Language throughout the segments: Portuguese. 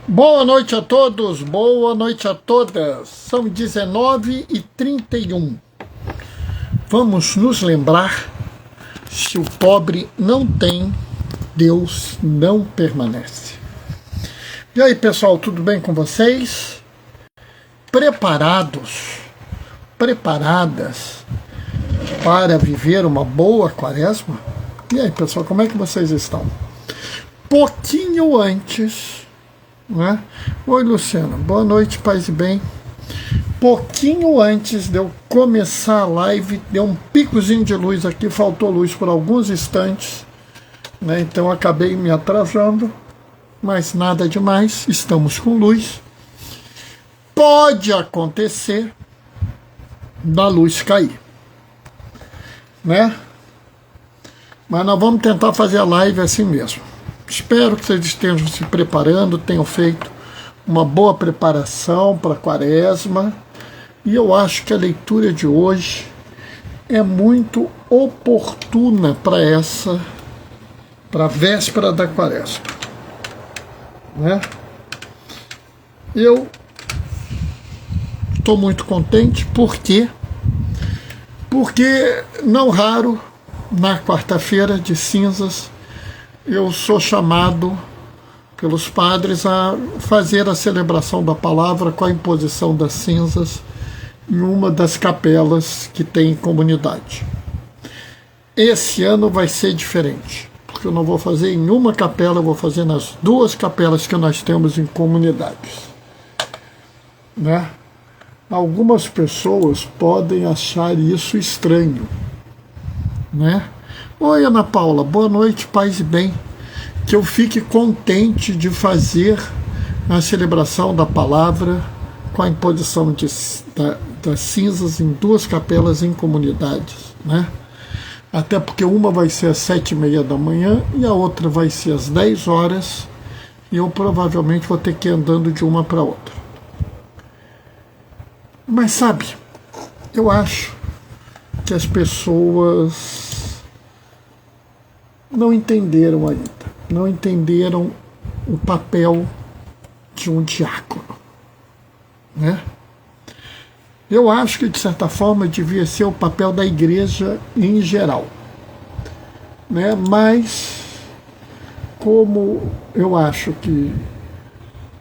Boa noite a todos, boa noite a todas. São 19h31. Vamos nos lembrar: se o pobre não tem, Deus não permanece. E aí, pessoal, tudo bem com vocês? Preparados? Preparadas para viver uma boa quaresma? E aí, pessoal, como é que vocês estão? Pouquinho antes, né? Oi, Luciana, boa noite, paz e bem. Pouquinho antes de eu começar a live, deu um picozinho de luz aqui, faltou luz por alguns instantes, né? Então acabei me atrasando, mas nada demais, estamos com luz. Pode acontecer da luz cair, né? Mas nós vamos tentar fazer a live assim mesmo. Espero que vocês estejam se preparando, tenham feito uma boa preparação para a quaresma. E eu acho que a leitura de hoje é muito oportuna para a véspera da quaresma, né? Eu estou muito contente, porque não raro, na quarta-feira de cinzas, eu sou chamado pelos padres a fazer a celebração da palavra com a imposição das cinzas em uma das capelas que tem em comunidade. Esse ano vai ser diferente, porque eu não vou fazer em uma capela, eu vou fazer nas duas capelas que nós temos em comunidades, né? Algumas pessoas podem achar isso estranho, né? Oi, Ana Paula, boa noite, paz e bem. Que eu fique contente de fazer a celebração da palavra com a imposição das cinzas em duas capelas em comunidades, né? Até porque uma vai ser às 7h30 da manhã e a outra vai ser às 10 horas, e eu provavelmente vou ter que ir andando de uma para outra. Mas sabe, eu acho que as pessoas não entenderam ainda, não entenderam o papel de um diácono, né? Eu acho que, de certa forma, devia ser o papel da igreja em geral, né? Mas, como eu acho que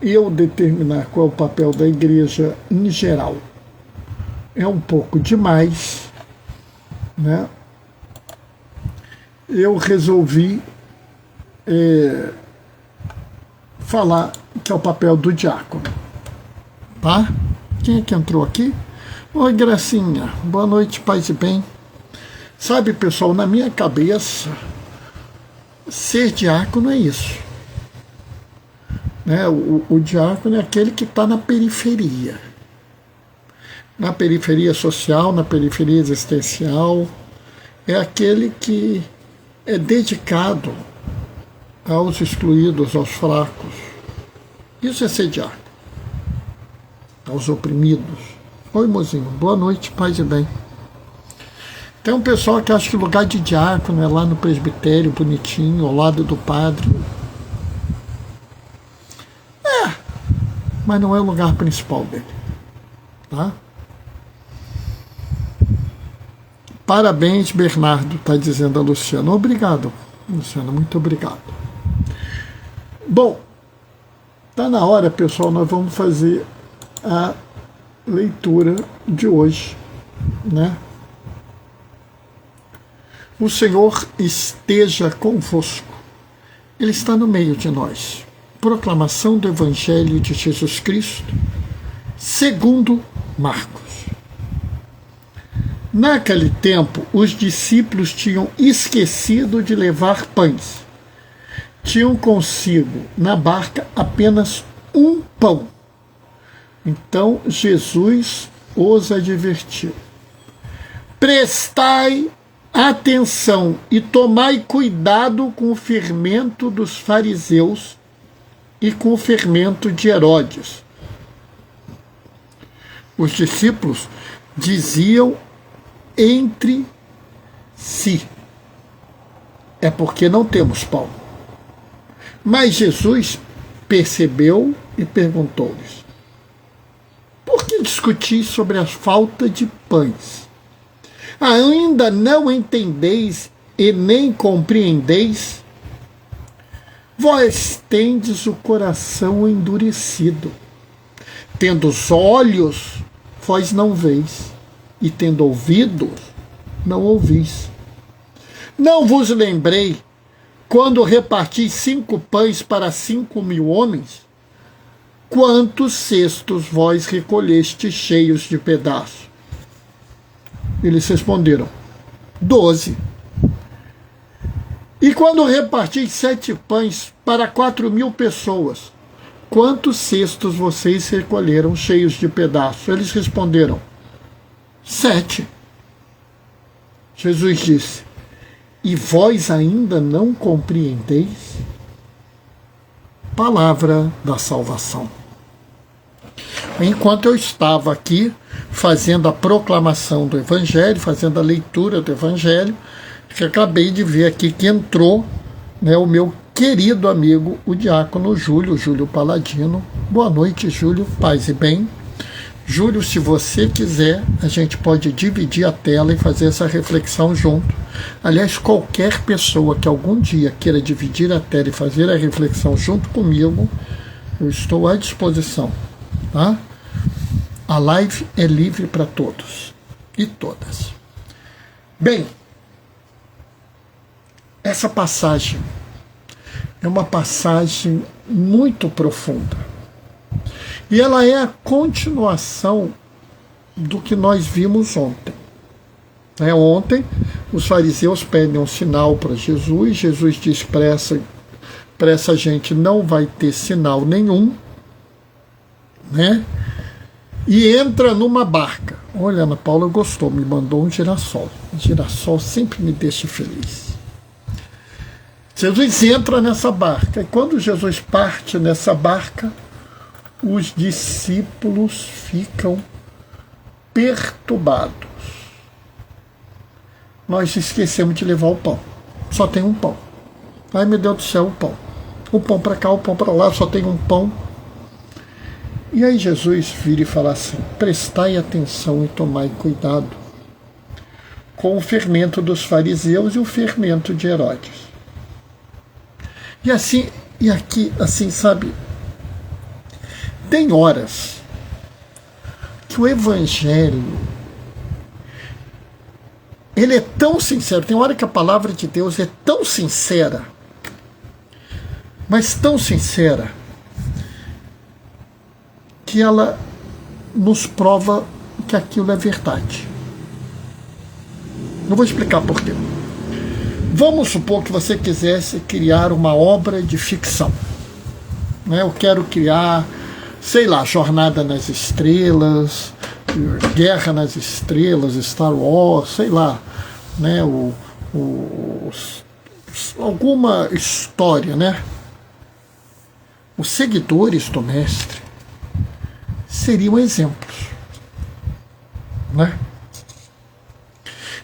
eu determinar qual é o papel da igreja em geral é um pouco demais, né? Eu resolvi falar que é o papel do diácono, tá? Quem é que entrou aqui? Oi, Gracinha, boa noite, paz e bem. Sabe, pessoal, na minha cabeça, ser diácono é isso, né? O diácono é aquele que está na periferia social, na periferia existencial, é aquele que é dedicado aos excluídos, aos fracos. Isso é ser diácono. Aos oprimidos. Oi, mozinho, boa noite, paz e bem. Tem um pessoal que acha que o lugar de diácono é lá no presbitério, bonitinho, ao lado do padre. Mas não é o lugar principal dele, tá? Parabéns, Bernardo, está dizendo a Luciana. Obrigado, Luciana, muito obrigado. Bom, está na hora, pessoal, nós vamos fazer a leitura de hoje, né? O Senhor esteja convosco, Ele está no meio de nós. Proclamação do Evangelho de Jesus Cristo, segundo Marcos. Naquele tempo, os discípulos tinham esquecido de levar pães. Tinham consigo na barca apenas um pão. Então Jesus os advertiu: prestai atenção e tomai cuidado com o fermento dos fariseus e com o fermento de Herodes. Os discípulos diziam entre si: é porque não temos pão. Mas Jesus percebeu e perguntou-lhes: por que discutis sobre a falta de pães? Ainda não entendeis e nem compreendeis? Vós tendes o coração endurecido. Tendo os olhos, vós não veis, e tendo ouvidos, não ouvis. Não vos lembrei quando reparti 5 pães para 5.000 homens? Quantos cestos vós recolheste cheios de pedaços? Eles responderam: 12. E quando reparti 7 pães para 4.000 pessoas, quantos cestos vocês recolheram cheios de pedaços? Eles responderam: 7. Jesus disse: e vós ainda não compreendeis? Palavra da salvação. Enquanto eu estava aqui fazendo a proclamação do Evangelho, fazendo a leitura do Evangelho, que acabei de ver aqui que entrou, né, o meu querido amigo, o diácono Júlio Paladino. Boa noite, Júlio, paz e bem. Júlio, se você quiser, a gente pode dividir a tela e fazer essa reflexão junto. Aliás, qualquer pessoa que algum dia queira dividir a tela e fazer a reflexão junto comigo, eu estou à disposição. Tá? A live é livre para todos e todas. Bem, essa passagem é uma passagem muito profunda. E ela é a continuação do que nós vimos ontem. Ontem, os fariseus pedem um sinal para Jesus. Jesus diz para essa gente não vai ter sinal nenhum. Né? E entra numa barca. Olha, Ana Paula gostou, me mandou um girassol. O girassol sempre me deixa feliz. Jesus entra nessa barca. E quando Jesus parte nessa barca, os discípulos ficam perturbados. Nós esquecemos de levar o pão. Só tem um pão. Ai, meu Deus do céu, o pão. O pão para cá, o pão para lá, só tem um pão. E aí Jesus vira e fala assim: prestai atenção e tomai cuidado com o fermento dos fariseus e o fermento de Herodes. E assim, e aqui, assim, sabe, tem horas que o Evangelho, ele é tão sincero, tem hora que a palavra de Deus é tão sincera, mas tão sincera, que ela nos prova que aquilo é verdade. Eu vou explicar por quê. Vamos supor que você quisesse criar uma obra de ficção. Eu quero criar, sei lá, Jornada nas Estrelas, Guerra nas Estrelas, Star Wars, sei lá, né, alguma história, né? Os seguidores do Mestre seriam exemplos, né?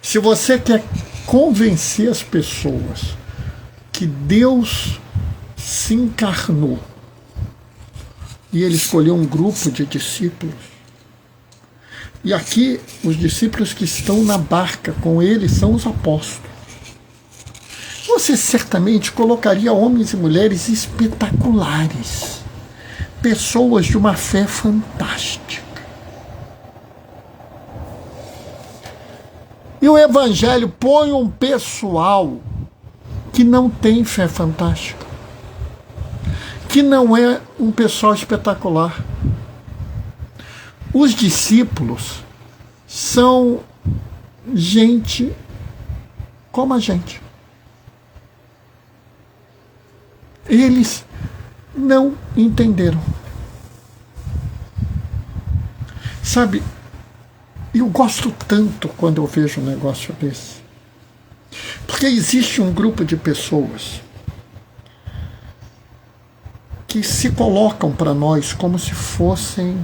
Se você quer convencer as pessoas que Deus se encarnou e ele escolheu um grupo de discípulos, e aqui os discípulos que estão na barca com ele são os apóstolos, você certamente colocaria homens e mulheres espetaculares, pessoas de uma fé fantástica. E o Evangelho põe um pessoal que não tem fé fantástica, que não é um pessoal espetacular. Os discípulos são gente como a gente. Eles não entenderam. Sabe, eu gosto tanto quando eu vejo um negócio desse. Porque existe um grupo de pessoas que se colocam para nós como se fossem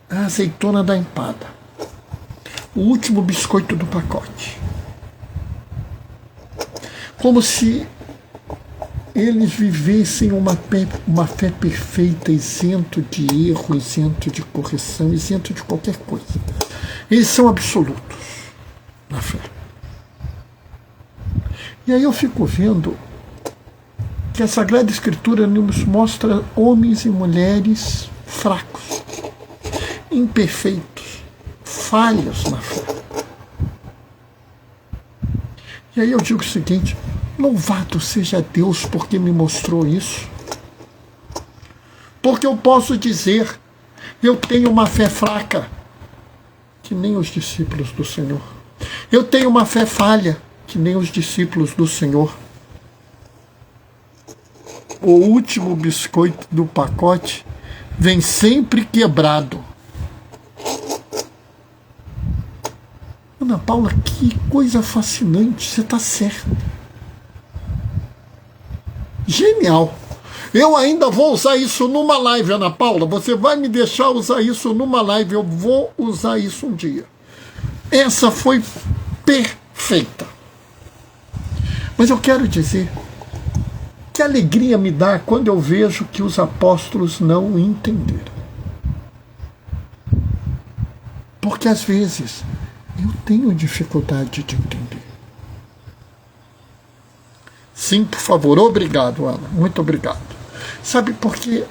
a azeitona da empada, o último biscoito do pacote. Como se eles vivessem uma fé perfeita, isento de erro, isento de correção, isento de qualquer coisa. Eles são absolutos na fé. E aí eu fico vendo que a Sagrada Escritura nos mostra homens e mulheres fracos, imperfeitos, falhos na fé. E aí eu digo o seguinte: louvado seja Deus porque me mostrou isso. Porque eu posso dizer, eu tenho uma fé fraca, que nem os discípulos do Senhor. Eu tenho uma fé falha, que nem os discípulos do Senhor. O último biscoito do pacote vem sempre quebrado. Ana Paula, que coisa fascinante, você está certa. Genial. Eu ainda vou usar isso numa live, Ana Paula. Você vai me deixar usar isso numa live? Eu vou usar isso um dia. Essa foi perfeita. Mas eu quero dizer que alegria me dá quando eu vejo que os apóstolos não entenderam. Porque às vezes eu tenho dificuldade de entender. Sim, por favor. Obrigado, Ana. Muito obrigado. Sabe por quê?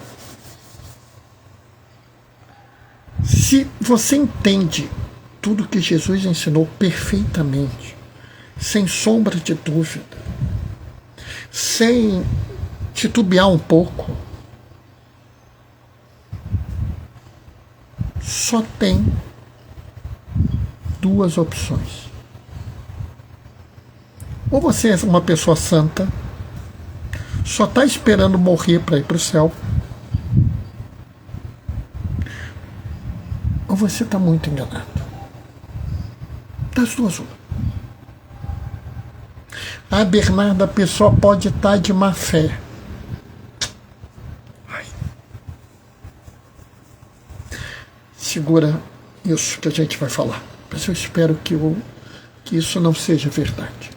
Se você entende tudo que Jesus ensinou perfeitamente, sem sombra de dúvida, sem titubear um pouco, só tem duas opções. Ou você é uma pessoa santa, só está esperando morrer para ir para o céu, ou você está muito enganado. Das duas uma. Ah, Bernardo, a pessoa pode estar de má fé. Ai. Segura isso que a gente vai falar. Mas eu espero que isso não seja verdade.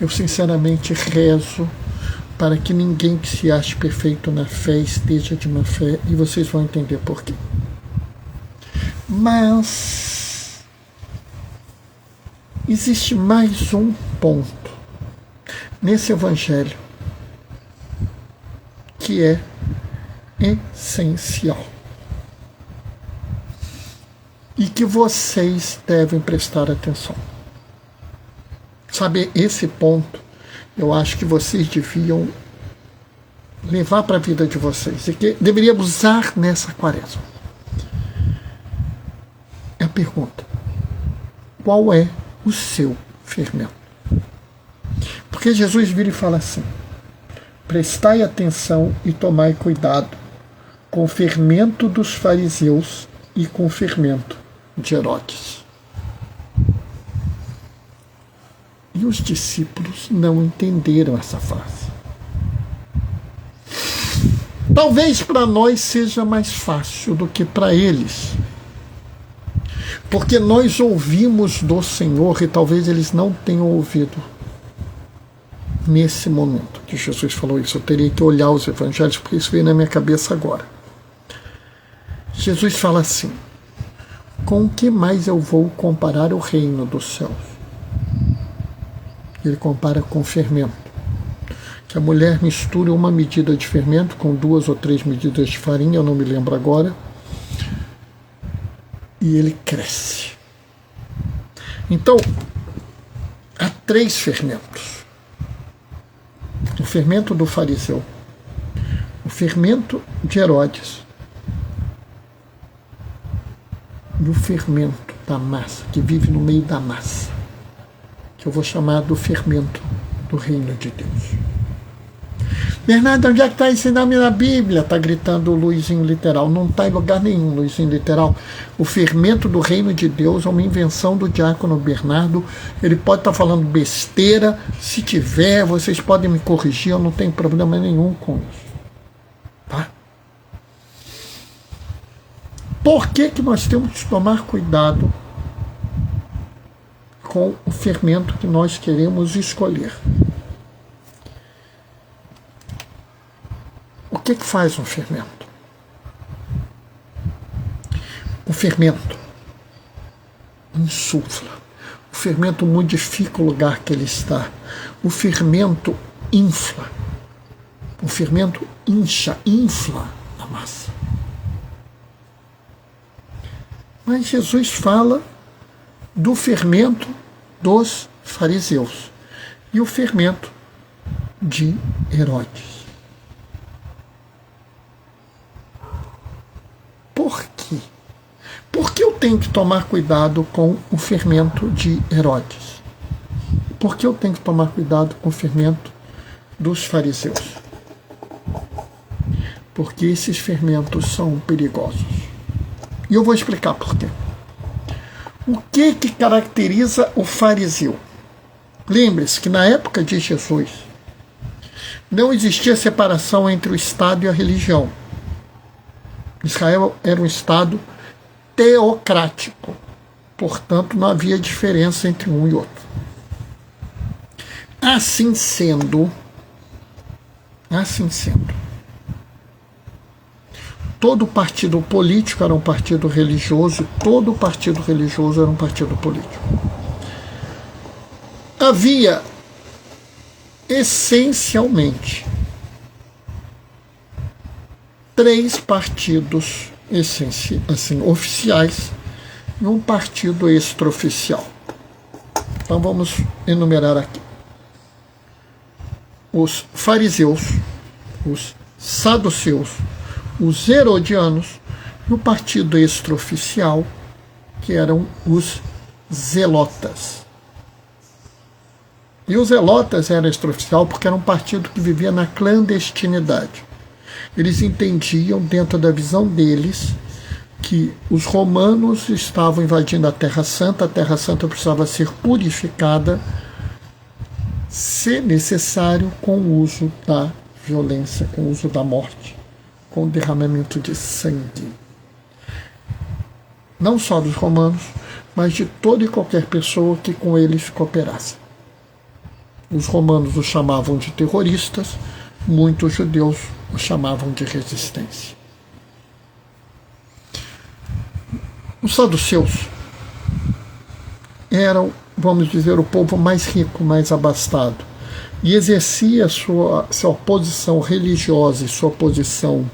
Eu sinceramente rezo para que ninguém que se ache perfeito na fé esteja de má fé, e vocês vão entender por quê. Mas existe mais um ponto nesse evangelho que é essencial e que vocês devem prestar atenção. Sabe, esse ponto eu acho que vocês deviam levar para a vida de vocês e que deveriam usar nessa quaresma. É a pergunta: qual é o seu fermento? Porque Jesus vira e fala assim: prestai atenção e tomai cuidado com o fermento dos fariseus e com o fermento de Herodes. E os discípulos não entenderam essa frase. Talvez para nós seja mais fácil do que para eles, porque nós ouvimos do Senhor e talvez eles não tenham ouvido nesse momento que Jesus falou isso. Eu teria que olhar os evangelhos, porque isso veio na minha cabeça agora. Jesus fala assim: com o que mais eu vou comparar o reino dos céus? Ele compara com fermento. Que a mulher mistura uma medida de fermento com 2 ou 3 medidas de farinha, eu não me lembro agora, e ele cresce. Então, há 3 fermentos. O fermento do fariseu, o fermento de Herodes e o fermento da massa, que vive no meio da massa, que eu vou chamar do fermento do reino de Deus. Bernardo, onde é que está ensinando na Bíblia? Está gritando o Luizinho Literal. Não está em lugar nenhum, Luizinho Literal. O fermento do reino de Deus é uma invenção do diácono Bernardo. Ele pode estar falando besteira. Se tiver, vocês podem me corrigir. Eu não tenho problema nenhum com isso. Tá? Por que nós temos que tomar cuidado com o fermento que nós queremos escolher? que faz um fermento? O fermento insufla. O fermento modifica o lugar que ele está. O fermento infla. O fermento infla a massa. Mas Jesus fala do fermento dos fariseus e o fermento de Herodes. Por quê? Por que eu tenho que tomar cuidado com o fermento de Herodes? Por que eu tenho que tomar cuidado com o fermento dos fariseus? Porque esses fermentos são perigosos. E eu vou explicar por quê. O que caracteriza o fariseu? Lembre-se que na época de Jesus não existia separação entre o Estado e a religião. Israel era um Estado teocrático. Portanto, não havia diferença entre um e outro. Assim sendo, todo partido político era um partido religioso, todo partido religioso era um partido político. Havia, essencialmente, 3 partidos oficiais e um partido extraoficial. Então vamos enumerar aqui. Os fariseus, os saduceus, os herodianos e o partido extraoficial, que eram os zelotas. E os zelotas eram extraoficial porque era um partido que vivia na clandestinidade. Eles entendiam, dentro da visão deles, que os romanos estavam invadindo a Terra Santa precisava ser purificada, se necessário, com o uso da violência, com o uso da morte, com o derramamento de sangue. Não só dos romanos, mas de toda e qualquer pessoa que com eles cooperasse. Os romanos os chamavam de terroristas, muitos judeus os chamavam de resistência. Os saduceus eram, vamos dizer, o povo mais rico, mais abastado, e exercia sua posição religiosa e sua posição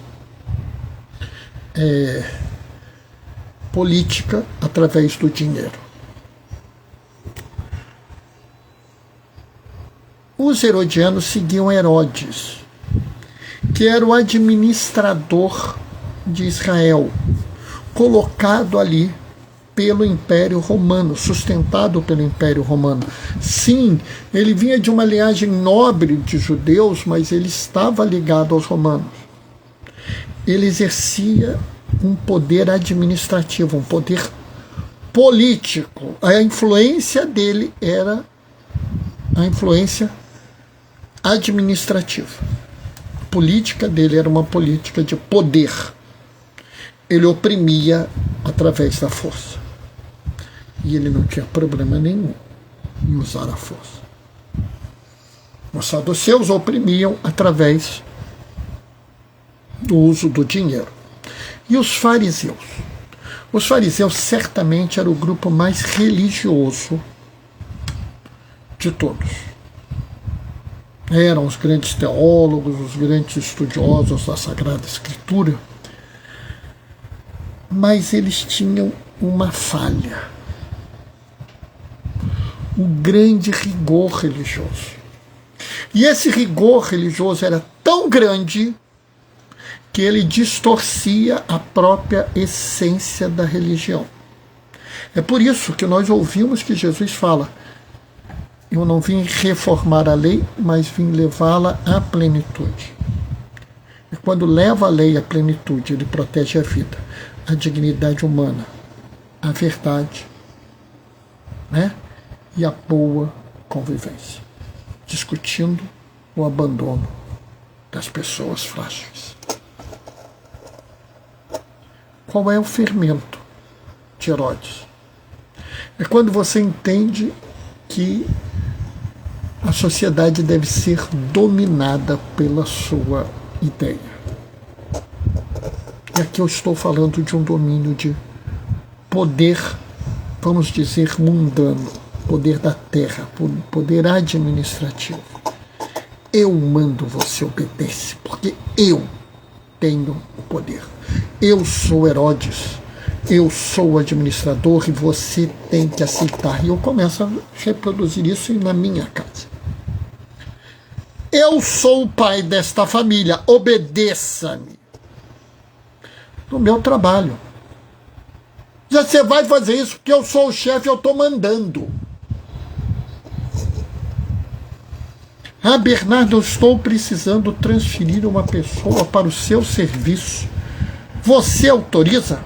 política através do dinheiro. Os herodianos seguiam Herodes, que era o administrador de Israel, colocado ali pelo Império Romano, sustentado pelo Império Romano. Sim, ele vinha de uma linhagem nobre de judeus, mas ele estava ligado aos romanos. Ele exercia um poder administrativo, um poder político. A influência dele era a influência administrativa. A política dele era uma política de poder. Ele oprimia através da força. E ele não tinha problema nenhum em usar a força. Os saduceus oprimiam através do uso do dinheiro. E os fariseus? Os fariseus certamente eram o grupo mais religioso de todos. Eram os grandes teólogos, os grandes estudiosos da Sagrada Escritura, mas eles tinham uma falha: o grande rigor religioso. E esse rigor religioso era tão grande que ele distorcia a própria essência da religião. É por isso que nós ouvimos que Jesus fala: eu não vim reformar a lei, mas vim levá-la à plenitude. E quando leva a lei à plenitude, ele protege a vida, a dignidade humana, a verdade, né? E a boa convivência, discutindo o abandono das pessoas frágeis. Qual é o fermento de Herodes? É quando você entende que a sociedade deve ser dominada pela sua ideia. E aqui eu estou falando de um domínio de poder, vamos dizer, mundano, poder da terra, poder administrativo. Eu mando, você obedece, porque eu tenho o poder. Eu sou Herodes, eu sou o administrador e você tem que aceitar. E eu começo a reproduzir isso na minha casa. Eu sou o pai desta família, obedeça-me. No meu trabalho. Você vai fazer isso porque eu sou o chefe, eu estou mandando. Ah, Bernardo, eu estou precisando transferir uma pessoa para o seu serviço. Você autoriza?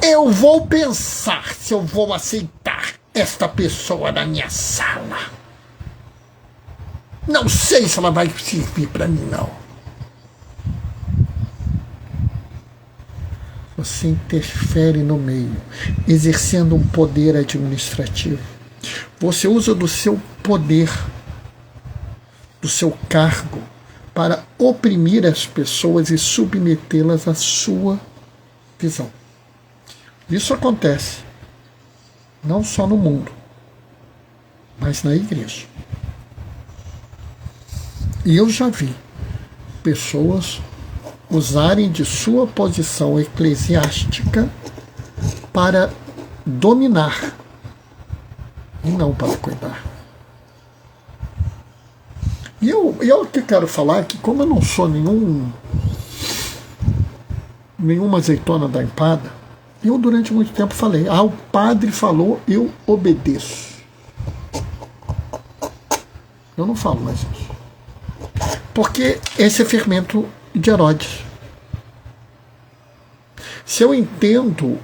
Eu vou pensar se eu vou aceitar esta pessoa na minha sala. Não sei se ela vai servir para mim, não. Você interfere no meio, exercendo um poder administrativo. Você usa do seu poder, do seu cargo, para oprimir as pessoas e submetê-las à sua visão. Isso acontece não só no mundo, mas na igreja. E eu já vi pessoas usarem de sua posição eclesiástica para dominar e não para cuidar. E eu que quero falar que, como eu não sou nenhuma azeitona da empada, eu durante muito tempo falei, o padre falou, eu obedeço. Eu não falo mais isso. Porque esse é fermento de Herodes. Se eu entendo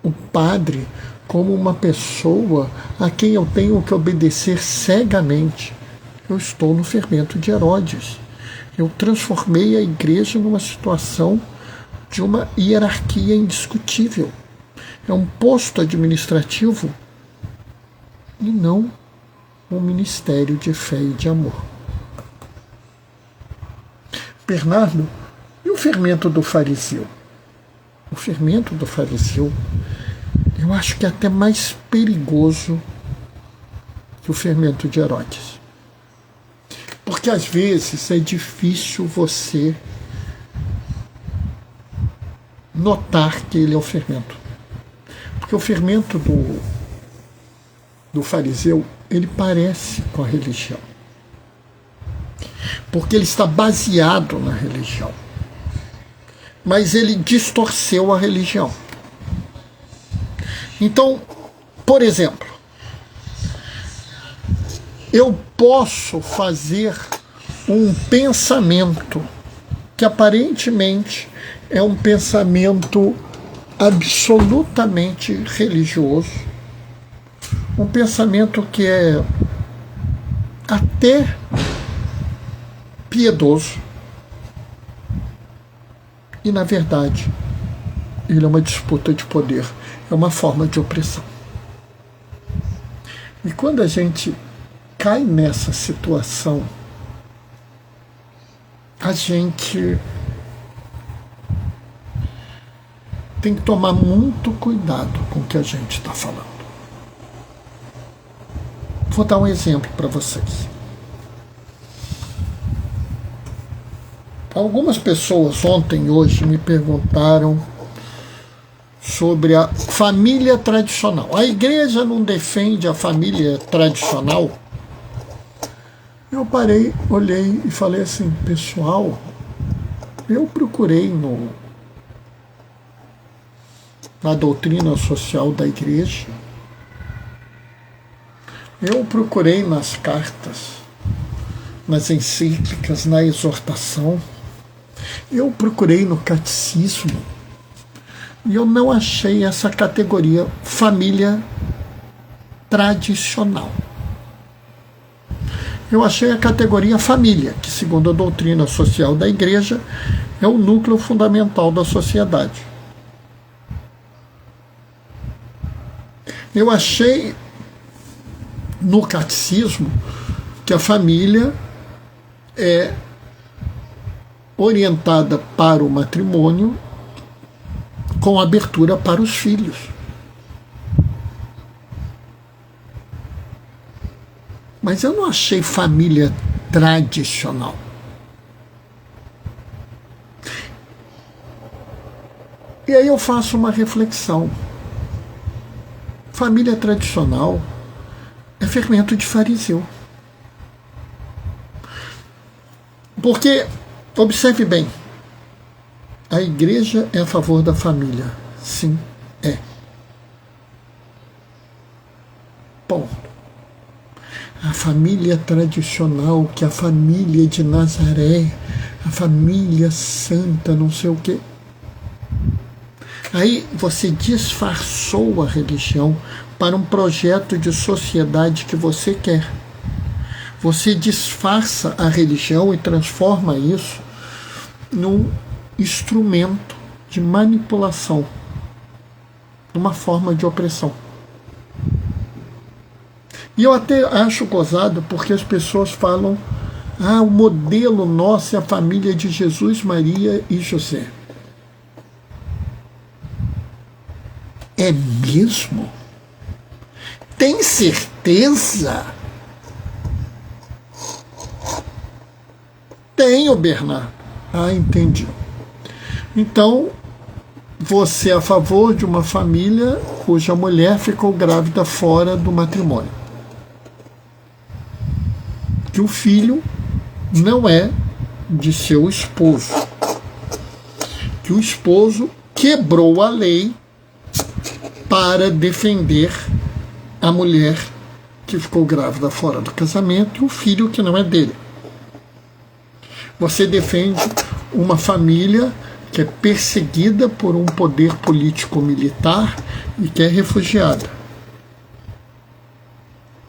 o padre como uma pessoa a quem eu tenho que obedecer cegamente, eu estou no fermento de Herodes. Eu transformei a igreja numa situação de uma hierarquia indiscutível. É um posto administrativo e não um ministério de fé e de amor. Bernardo, e o fermento do fariseu? O fermento do fariseu, eu acho que é até mais perigoso que o fermento de Herodes. Porque às vezes é difícil você notar que ele é o fermento. Porque o fermento do fariseu, ele parece com a religião. Porque ele está baseado na religião. Mas ele distorceu a religião. Então, por exemplo, eu posso fazer um pensamento que aparentemente é um pensamento absolutamente religioso, um pensamento que é até piedoso, e na verdade ele é uma disputa de poder, é uma forma de opressão. E quando a gente cai nessa situação, a gente tem que tomar muito cuidado com o que a gente está falando. Vou dar um exemplo para vocês. Algumas pessoas ontem e hoje me perguntaram sobre a família tradicional. A igreja não defende a família tradicional? Eu parei, olhei e falei assim, pessoal, eu procurei na doutrina social da igreja, eu procurei nas cartas, nas encíclicas, na exortação, eu procurei no catecismo e eu não achei essa categoria família tradicional. Eu achei a categoria família, que segundo a doutrina social da igreja é o núcleo fundamental da sociedade. Eu achei no catecismo que a família é orientada para o matrimônio com abertura para os filhos. Mas eu não achei família tradicional. E aí eu faço uma reflexão. Família tradicional é fermento de fariseu. Porque, observe bem, a igreja é a favor da família. Sim, é. Ponto. A família tradicional, que é a família de Nazaré, a família santa, não sei o quê. Aí você disfarçou a religião para um projeto de sociedade que você quer. Você disfarça a religião e transforma isso num instrumento de manipulação, numa forma de opressão. E eu até acho gozado porque as pessoas falam: ah, o modelo nosso é a família de Jesus, Maria e José. É mesmo? Tem certeza? Tenho, Bernardo. Ah, entendi. Então, você é a favor de uma família cuja mulher ficou grávida fora do matrimônio. Que o filho não é de seu esposo. Que o esposo quebrou a lei para defender a mulher que ficou grávida fora do casamento e o filho que não é dele. Você defende uma família que é perseguida por um poder político-militar e que é refugiada.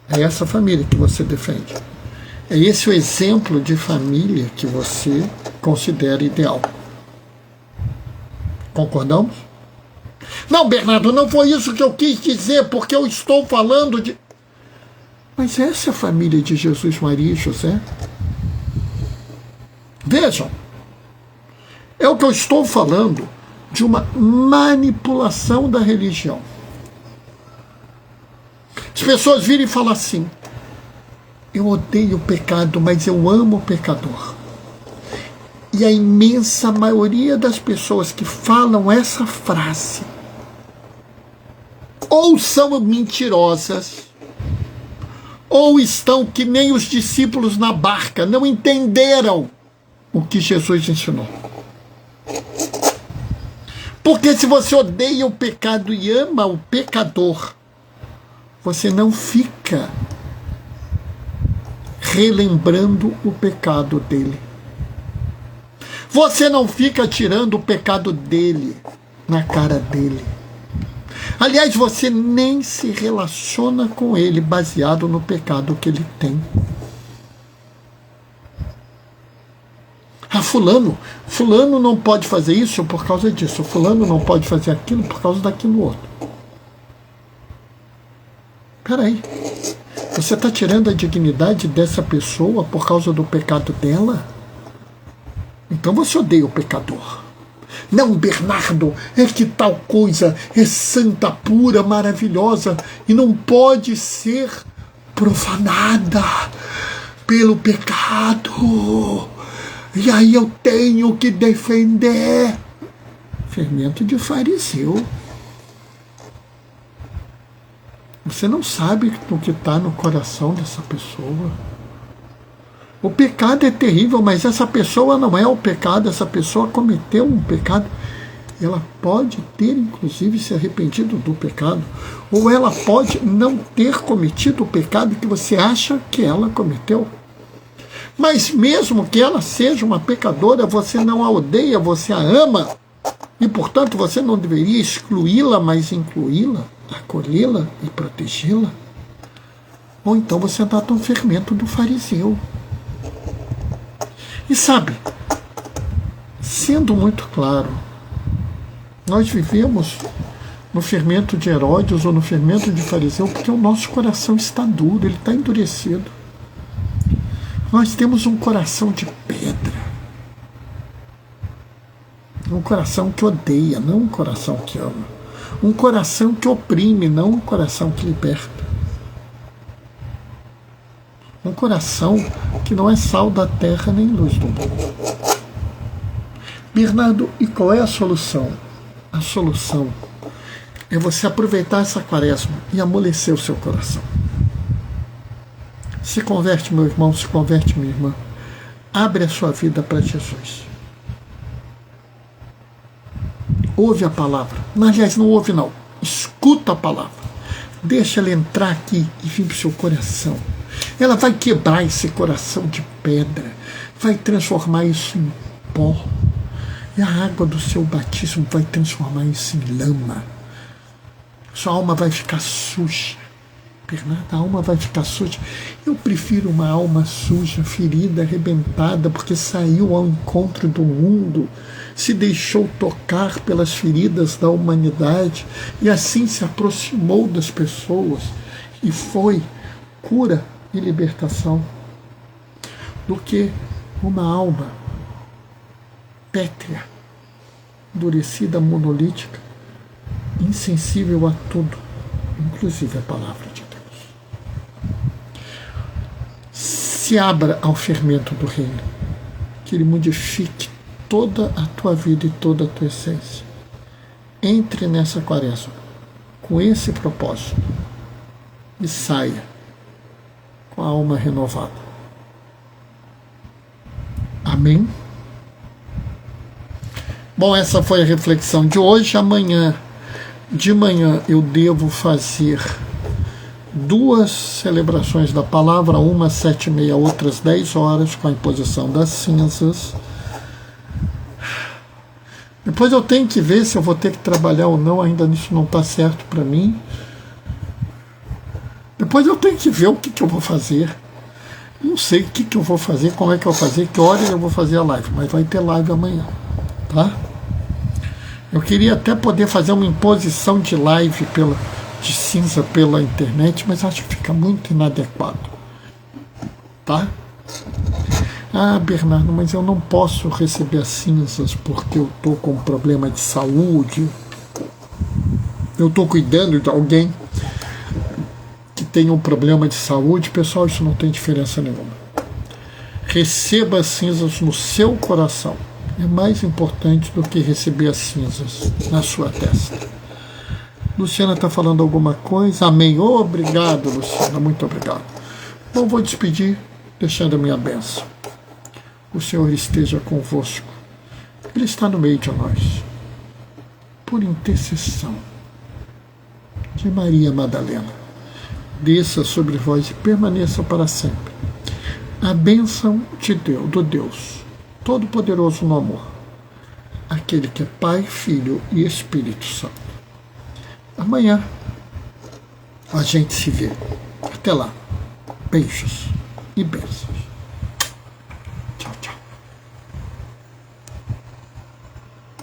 É essa família que você defende. É esse o exemplo de família que você considera ideal. Concordamos? Não, Bernardo, não foi isso que eu quis dizer, porque eu estou falando de... Mas essa é a família de Jesus, Maria e José. Vejam, é o que eu estou falando de uma manipulação da religião. As pessoas viram e falam assim: eu odeio o pecado, mas eu amo o pecador. E a imensa maioria das pessoas que falam essa frase ou são mentirosas, ou estão que nem os discípulos na barca, não entenderam o que Jesus ensinou. Porque se você odeia o pecado e ama o pecador, você não fica relembrando o pecado dele. Você não fica tirando o pecado dele na cara dele. Aliás, você nem se relaciona com ele baseado no pecado que ele tem. Ah, fulano não pode fazer isso por causa disso. Fulano não pode fazer aquilo por causa daquilo outro. Peraí. Você está tirando a dignidade dessa pessoa por causa do pecado dela? Então você odeia o pecador. Não, Bernardo, é que tal coisa é santa, pura, maravilhosa e não pode ser profanada pelo pecado. E aí eu tenho que defender. Fermento de fariseu. Você não sabe o que está no coração dessa pessoa. O pecado é terrível, mas essa pessoa não é o pecado, essa pessoa cometeu um pecado. Ela pode ter, inclusive, se arrependido do pecado, ou ela pode não ter cometido o pecado que você acha que ela cometeu. Mas mesmo que ela seja uma pecadora, você não a odeia, você a ama, e, portanto, você não deveria excluí-la, mas incluí-la, acolhê-la e protegê-la. Ou então você está no fermento do fariseu. E sabe, sendo muito claro, nós vivemos no fermento de Herodes ou no fermento de fariseu porque o nosso coração está duro, ele está endurecido. Nós temos um coração de pedra. Um coração que odeia, não um coração que ama. Um coração que oprime, não um coração que liberta. Um coração que não é sal da terra nem luz do mundo. Bernardo, e qual é a solução? A solução é você aproveitar essa quaresma e amolecer o seu coração. Se converte, meu irmão, se converte, minha irmã. Abre a sua vida para Jesus. Ouve a palavra. Aliás, não ouve não. Escuta a palavra. Deixa ela entrar aqui e vir para o seu coração. Ela vai quebrar esse coração de pedra. Vai transformar isso em pó. E a água do seu batismo vai transformar isso em lama. Sua alma vai ficar suja. Bernardo, a alma vai ficar suja. Eu prefiro uma alma suja, ferida, arrebentada, porque saiu ao encontro do mundo, se deixou tocar pelas feridas da humanidade e assim se aproximou das pessoas e foi cura e libertação, do que uma alma pétrea, endurecida, monolítica, insensível a tudo, inclusive a palavra de Deus. Se abra ao fermento do reino, que ele modifique toda a tua vida e toda a tua essência. Entre nessa quaresma com esse propósito e saia com a alma renovada. Amém? Bom, essa foi a reflexão de hoje. Amanhã, de manhã, eu devo fazer 2 celebrações da palavra, uma às 7h30, outra às 10 horas, com a imposição das cinzas. Depois eu tenho que ver se eu vou ter que trabalhar ou não, ainda nisso não está certo para mim. Depois eu tenho que ver o que eu vou fazer. Não sei o que eu vou fazer, como é que eu vou fazer, que hora eu vou fazer a live, mas vai ter live amanhã, tá? Eu queria até poder fazer uma imposição de live de cinza pela internet, mas acho que fica muito inadequado, tá? Ah, Bernardo, mas eu não posso receber as cinzas porque eu estou com um problema de saúde, eu estou cuidando de alguém que tem um problema de saúde. Pessoal, isso não tem diferença nenhuma. Receba as cinzas no seu coração. É mais importante do que receber as cinzas na sua testa. Luciana está falando alguma coisa? Amém. Obrigado, Luciana. Muito obrigado. Bom, vou despedir deixando a minha bênção. O Senhor esteja convosco. Ele está no meio de nós. Por intercessão de Maria Madalena, desça sobre vós e permaneça para sempre a bênção de Deus, do Deus Todo-Poderoso no amor, aquele que é Pai, Filho e Espírito Santo. Amanhã a gente se vê. Até lá. Beijos e bênçãos.